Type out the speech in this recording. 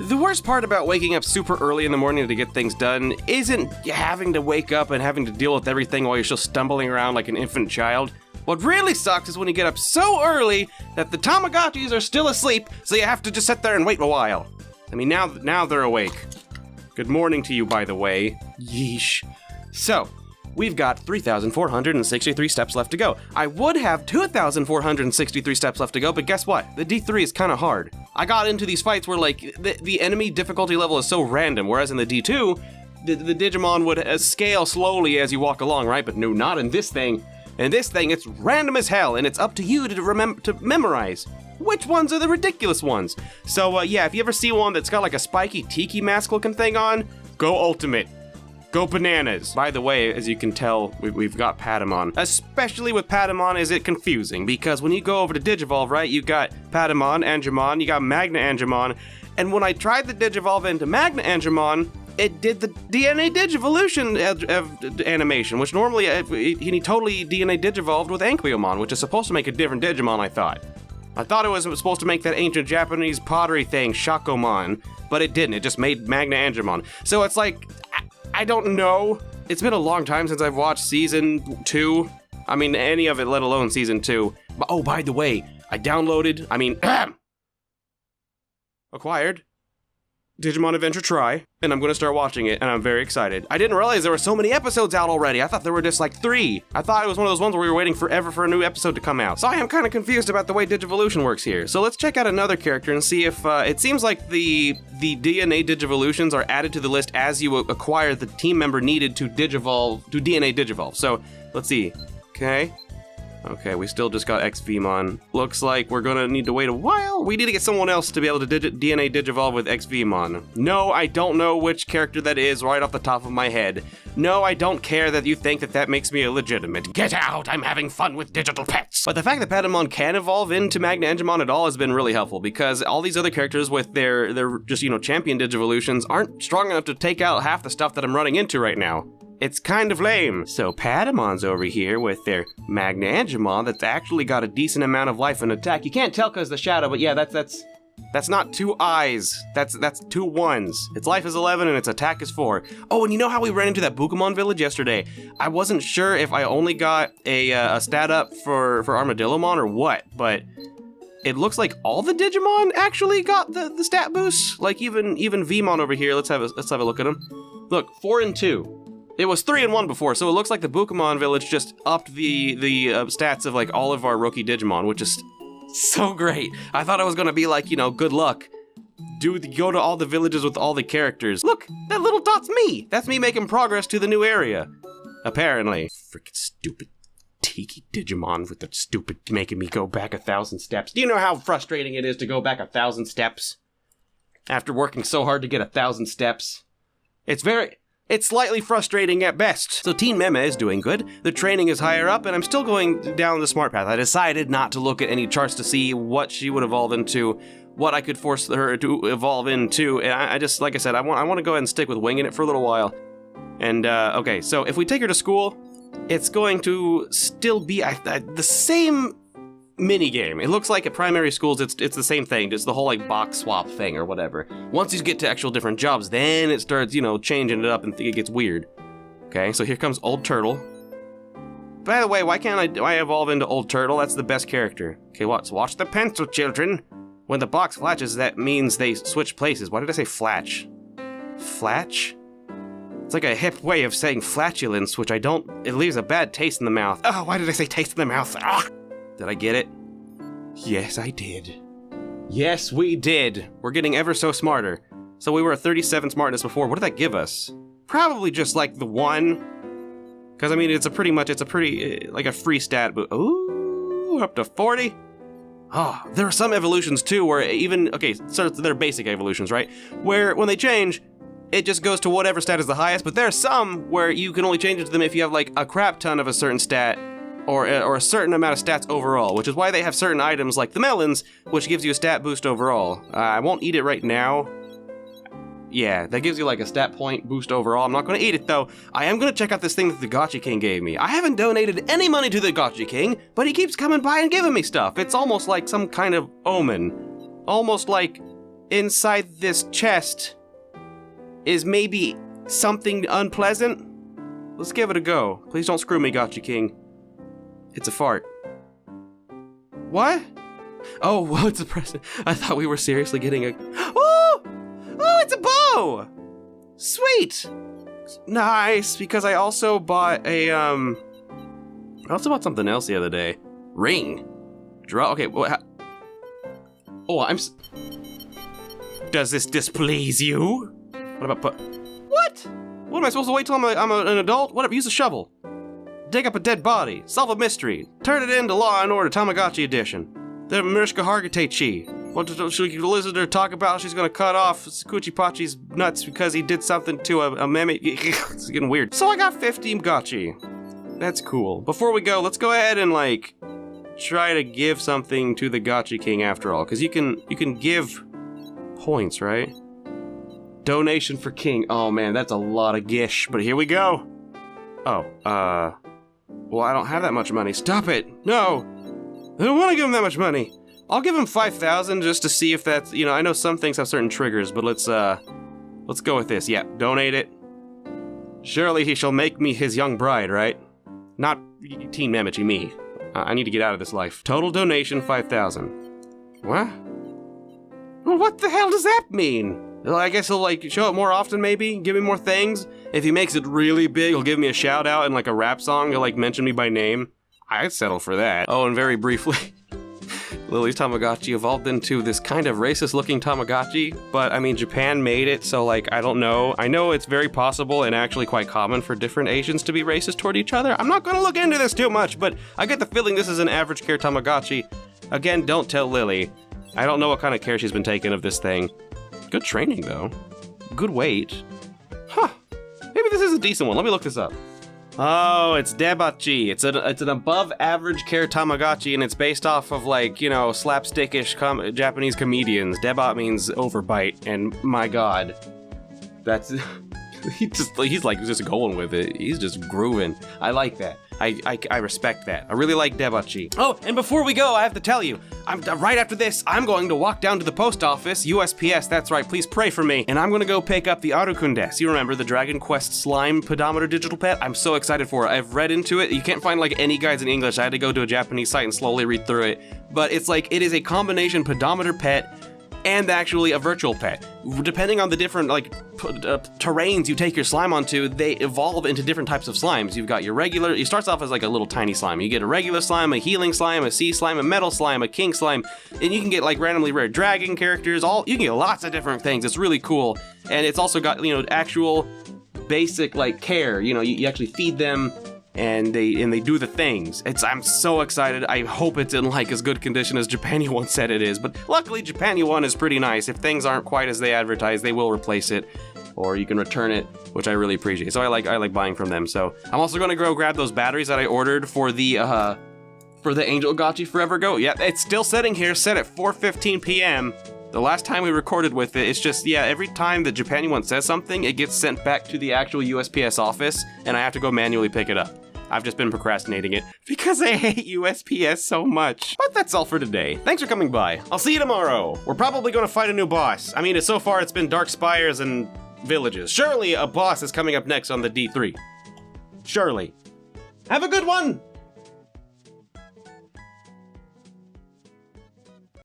The worst part about waking up super early in the morning to get things done isn't having to wake up and having to deal with everything while you're still stumbling around like an infant child. What really sucks is when you get up so early that the Tamagotchis are still asleep, so you have to just sit there and wait a while. I mean, now they're awake. Good morning to you, by the way. Yeesh. So, we've got 3,463 steps left to go. I would have 2,463 steps left to go, but guess what? The D3 is kind of hard. I got into these fights where, like, the enemy difficulty level is so random, whereas in the D2, the Digimon would scale slowly as you walk along, right? But no, not in this thing. In this thing, it's random as hell, and it's up to you to memorize. Which ones are the ridiculous ones? So, yeah, if you ever see one that's got, like, a spiky tiki mask looking thing on, go Ultimate. Go bananas. By the way, as you can tell, we've got Patamon. Especially with Patamon, is it confusing, because when you go over to Digivolve, right, you got Patamon, Angemon, you got MagnaAngemon, and when I tried to Digivolve into MagnaAngemon, it did the DNA Digivolution animation, which normally he totally DNA Digivolved with Ankyomon, which is supposed to make a different Digimon, I thought. I thought it was supposed to make that ancient Japanese pottery thing, Shakomon, but it didn't. It just made MagnaAngemon. So it's like, I don't know. It's been a long time since I've watched season 2. I mean, any of it, let alone season 2. But, oh, by the way, acquired Digimon Adventure Try, and I'm going to start watching it, and I'm very excited. I didn't realize there were so many episodes out already. I thought there were just like 3. I thought it was one of those ones where we were waiting forever for a new episode to come out. So I am kind of confused about the way Digivolution works here. So let's check out another character and see if, it seems like the DNA Digivolutions are added to the list as you acquire the team member needed to Digivolve, to DNA Digivolve. So let's see. Okay, we still just got XVmon. Looks like we're gonna need to wait a while. We need to get someone else to be able to DNA Digivolve with XVmon. No, I don't know which character that is right off the top of my head. No, I don't care that you think that makes me illegitimate. Get out! I'm having fun with digital pets! But the fact that Patamon can evolve into MagnaAngemon at all has been really helpful, because all these other characters with their just, champion Digivolutions aren't strong enough to take out half the stuff that I'm running into right now. It's kind of lame. So Patamon's over here with their MagnaAngemon that's actually got a decent amount of life and attack. You can't tell because the shadow, but yeah, that's not 2 eyes. That's 2 ones. Its life is 11 and its attack is 4. Oh, and you know how we ran into that Bukamon village yesterday? I wasn't sure if I only got a stat up for Armadillomon or what, but it looks like all the Digimon actually got the stat boost. Like even Vmon over here. Let's have a look at him. Look, 4 and 2. It was 3 and 1 before, so it looks like the Bukamon village just upped the stats of like all of our rookie Digimon, which is so great. I thought it was gonna be like, good luck. Go to all the villages with all the characters. Look, that little dot's me. That's me making progress to the new area. Apparently. Freaking stupid Tiki Digimon with the stupid making me go back 1,000 steps. Do you know how frustrating it is to go back 1,000 steps? After working so hard to get 1,000 steps? It's slightly frustrating at best. So Teen Meme is doing good, the training is higher up, and I'm still going down the smart path. I decided not to look at any charts to see what she would evolve into, what I could force her to evolve into, and I just, like I said, I want to go ahead and stick with winging it for a little while. And, okay, so if we take her to school, it's going to still be the same minigame. It looks like at primary schools it's the same thing, just the whole like box swap thing or whatever. Once you get to actual different jobs, then it starts, changing it up and it gets weird. Okay, so here comes Old Turtle. By the way, why can't I evolve into Old Turtle? That's the best character. Okay, watch the pencil, children. When the box flatches, that means they switch places. Why did I say flatch? Flatch? It's like a hip way of saying flatulence, which it leaves a bad taste in the mouth. Oh, why did I say taste in the mouth? Ah! Did I get it? Yes, I did. Yes, we did. We're getting ever so smarter. So we were at 37 smartness before. What did that give us? Probably just like the 1. Because, I mean, it's a pretty, like a free stat. But, ooh, up to 40? Oh, there are some evolutions, too, where so they're basic evolutions, right? Where, when they change, it just goes to whatever stat is the highest. But there are some where you can only change it to them if you have, like, a crap ton of a certain stat. Or a certain amount of stats overall, which is why they have certain items like the melons, which gives you a stat boost overall. I won't eat it right now. Yeah, that gives you like a stat point boost overall. I'm not going to eat it though. I am going to check out this thing that the Gotcha King gave me. I haven't donated any money to the Gotcha King, but he keeps coming by and giving me stuff. It's almost like some kind of omen. Almost like inside this chest is maybe something unpleasant? Let's give it a go. Please don't screw me, Gotcha King. It's a fart. What? Oh, well, it's a present. I thought we were seriously getting a... Oh! Oh, it's a bow! Sweet! Nice, because I also bought a, I also bought something else the other day. Ring. Draw, okay, what? Oh, Does this displease you? What about What? What am I supposed to wait till I'm an adult? Whatever, use a shovel. Dig up a dead body, solve a mystery, turn it into Law and Order Tamagotchi Edition. The Murishka Hargate-chi. What should Elizabeth her talk about? She's gonna cut off Kuchipachi's nuts because he did something to a meme. It's getting weird. So I got 50 gotchi. That's cool. Before we go, let's go ahead and like try to give something to the Gotcha King after all, because you can give points, right? Donation for King. Oh man, that's a lot of gish, but here we go. Oh, well, I don't have that much money. Stop it! No! I don't want to give him that much money. I'll give him 5,000 just to see if that's, you know, I know some things have certain triggers, but let's go with this. Yeah, donate it. Surely he shall make me his young bride, right? Not Teen Memochi, me. I need to get out of this life. Total donation, 5,000. What? Well, what the hell does that mean? Well, I guess he'll, like, show it more often, maybe? Give me more things? If he makes it really big, he'll give me a shout-out in, like, a rap song. He'll, like, mention me by name. I'd settle for that. Oh, and very briefly, Lily's Tamagotchi evolved into this kind of racist-looking Tamagotchi, but, I mean, Japan made it, so, like, I don't know. I know it's very possible and actually quite common for different Asians to be racist toward each other. I'm not gonna look into this too much, but I get the feeling this is an average care Tamagotchi. Again, don't tell Lily. I don't know what kind of care she's been taking of this thing. Good training, though. Good weight. Huh. Maybe this is a decent one. Let me look this up. Oh, it's Debachi. It's an above-average care Tamagotchi, and it's based off of, like, you know, slapstickish Japanese comedians. Deba means overbite, and my god. That's... he's like just going with it. He's just grooving. I like that. I respect that. I really like Debachi. Oh, and before we go, I have to tell you, right after this, I'm going to walk down to the post office, USPS, that's right, please pray for me, and I'm gonna go pick up the Arukundes. You remember the Dragon Quest slime pedometer digital pet? I'm so excited for it. I've read into it. You can't find like any guides in English. I had to go to a Japanese site and slowly read through it. But it's like, it is a combination pedometer pet and actually a virtual pet. Depending on the different terrains you take your slime onto, they evolve into different types of slimes. You've got your regular, it starts off as like a little tiny slime. You get a regular slime, a healing slime, a sea slime, a metal slime, a king slime, and you can get like randomly rare dragon characters, you can get lots of different things. It's really cool. And it's also got, you know, actual basic like care. You know, you actually feed them, and they do the things. I'm so excited. I hope it's in like as good condition as Japania 1 said it is, but luckily Japania 1 is pretty nice. If things aren't quite as they advertise, they will replace it, or you can return it, which I really appreciate. So I like buying from them. So I'm also gonna go grab those batteries that I ordered for the Angel Gotchi Forever Go. Yeah, it's still sitting here, set at 4:15 p.m. The last time we recorded with it, it's just, yeah, every time that Japania 1 says something, it gets sent back to the actual USPS office, and I have to go manually pick it up. I've just been procrastinating it because I hate USPS so much. But that's all for today. Thanks for coming by. I'll see you tomorrow. We're probably gonna fight a new boss. I mean, so far it's been Dark Spires and Villages. Surely a boss is coming up next on the D3. Surely. Have a good one!